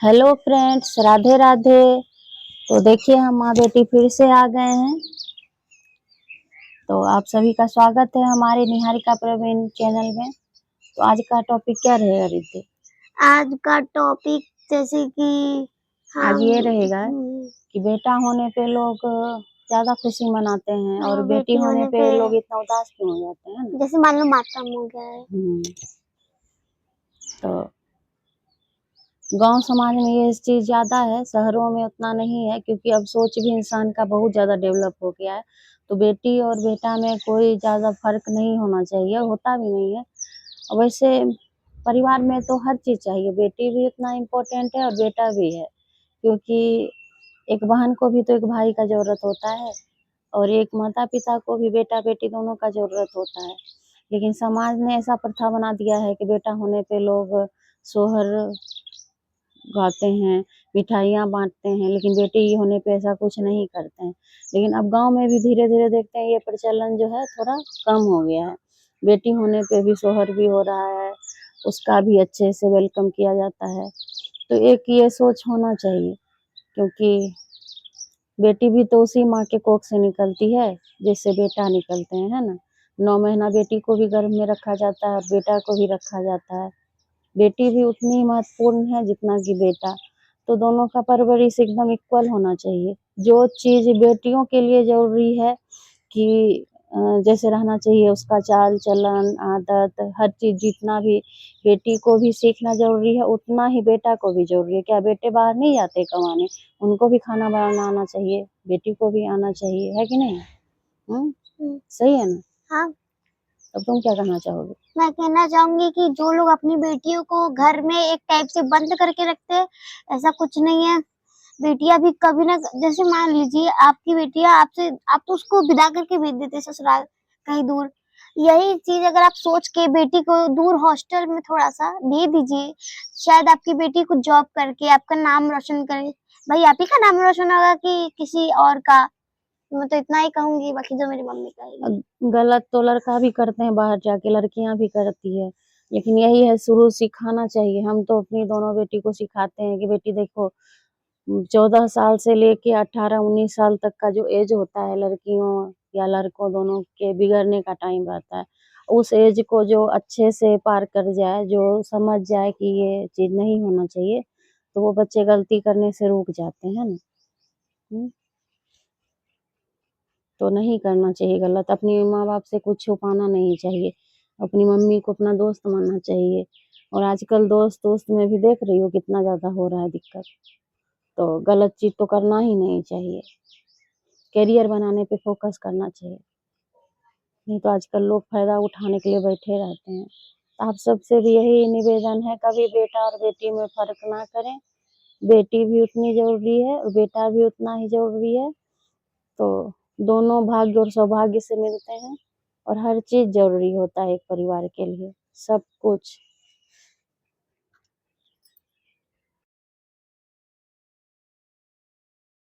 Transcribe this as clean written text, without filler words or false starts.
Hello friends, Radhe Radhe. तो देखिए हम माँ बेटी फिर से आ गए हैं। तो आप सभी का स्वागत है हमारे निहारिका प्रवीण चैनल में। तो आज का टॉपिक क्या रहेगा रिद्धि? आज का टॉपिक जैसे कि आज ये हम रहेगा कि बेटा होने पे लोग ज्यादा खुशी मनाते हैं और बेटी बेटी होने होने पे पे लोग इतना उदास क्यों हो जाते हैं ना। जैसे मान लो मातम हो गया है। तो गांव समाज में ये चीज ज्यादा है, शहरों में उतना नहीं है, क्योंकि अब सोच भी इंसान का बहुत ज्यादा डेवलप हो गया है। तो बेटी और बेटा में कोई ज्यादा फर्क नहीं होना चाहिए, होता भी नहीं है। वैसे परिवार में तो हर चीज चाहिए, बेटी भी उतना इम्पोर्टेंट है और बेटा भी है, क्योंकि एक बहन को भी तो एक भाई का जरूरत होता है और एक माता पिता को भी बेटा बेटी दोनों का जरूरत होता है। लेकिन समाज ने ऐसा प्रथा बना दिया है कि बेटा होने पे लोग सोहर गाते हैं, मिठाइयाँ बांटते हैं, लेकिन बेटी होने पे ऐसा कुछ नहीं करते हैं। लेकिन अब गांव में भी धीरे धीरे देखते हैं ये प्रचलन जो है थोड़ा कम हो गया है। बेटी होने पे भी सोहर भी हो रहा है, उसका भी अच्छे से वेलकम किया जाता है। तो एक ये सोच होना चाहिए, क्योंकि बेटी भी तो उसी माँ के कोख से निकलती है जिससे बेटा निकलते हैं, है ना। 9 महीना बेटी को भी गर्भ में रखा जाता है और बेटा को भी रखा जाता है। बेटी भी उतनी ही महत्वपूर्ण है जितना कि बेटा। तो दोनों का परवरिश एकदम इक्वल होना चाहिए। जो चीज बेटियों के लिए जरूरी है कि जैसे रहना चाहिए उसका चाल चलन आदत हर चीज, जितना भी बेटी को भी सीखना जरूरी है उतना ही बेटा को भी जरूरी है। क्या बेटे बाहर नहीं जाते कमाने? उनको भी खाना बनाना आना चाहिए, बेटी को भी आना चाहिए, है कि नहीं? सही है ना? हाँ, अब तुम क्या कहना चाहोगे? मैं कहना चाहूंगी कि जो लोग अपनी बेटियों को घर में एक टाइप से बंद करके रखते हैं, ऐसा कुछ नहीं है। बेटियां भी कभी ना, जैसे मान लीजिए आपकी बेटियां आपसे, आप तो उसको विदा करके भेज देते ससुराल कहीं दूर। यही चीज अगर आप सोच के बेटी को दूर हॉस्टल में थोड़ा सा भेज दीजिए, शायद आपकी बेटी कुछ जॉब करके आपका नाम रोशन करे। भाई आप ही का नाम रोशन होगा कि किसी और का। मैं तो इतना ही कहूंगी, बाकी जो मेरी मम्मी कहेगी। गलत तो लड़का भी करते हैं बाहर जाके, लड़कियां भी करती है। लेकिन यही है, शुरू सिखाना चाहिए। हम तो अपनी दोनों बेटी को सिखाते हैं कि बेटी देखो, 14 साल से लेके 18-19 साल तक का जो एज होता है लड़कियों या लड़कों दोनों के बिगड़ने का टाइम रहता है। उस एज को जो अच्छे से पार कर जाए, जो समझ जाए कि ये चीज नहीं होना चाहिए, तो वो बच्चे गलती करने से रुक जाते हैं ना। तो नहीं करना चाहिए गलत। अपनी माँ बाप से कुछ छुपाना नहीं चाहिए, अपनी मम्मी को अपना दोस्त मानना चाहिए। और आजकल दोस्त में भी देख रही हो कितना ज्यादा हो रहा है दिक्कत। तो गलत चीज तो करना ही नहीं चाहिए, करियर बनाने पे फोकस करना चाहिए। नहीं तो आजकल लोग फायदा उठाने के लिए बैठे रहते हैं। तो आप सबसे भी यही निवेदन है, कभी बेटा और बेटी में फर्क ना करें। बेटी भी उतनी जरूरी है और बेटा भी उतना ही जरूरी है। तो दोनों भाग्य और सौभाग्य से मिलते हैं और हर चीज जरूरी होता है एक परिवार के लिए, सब कुछ।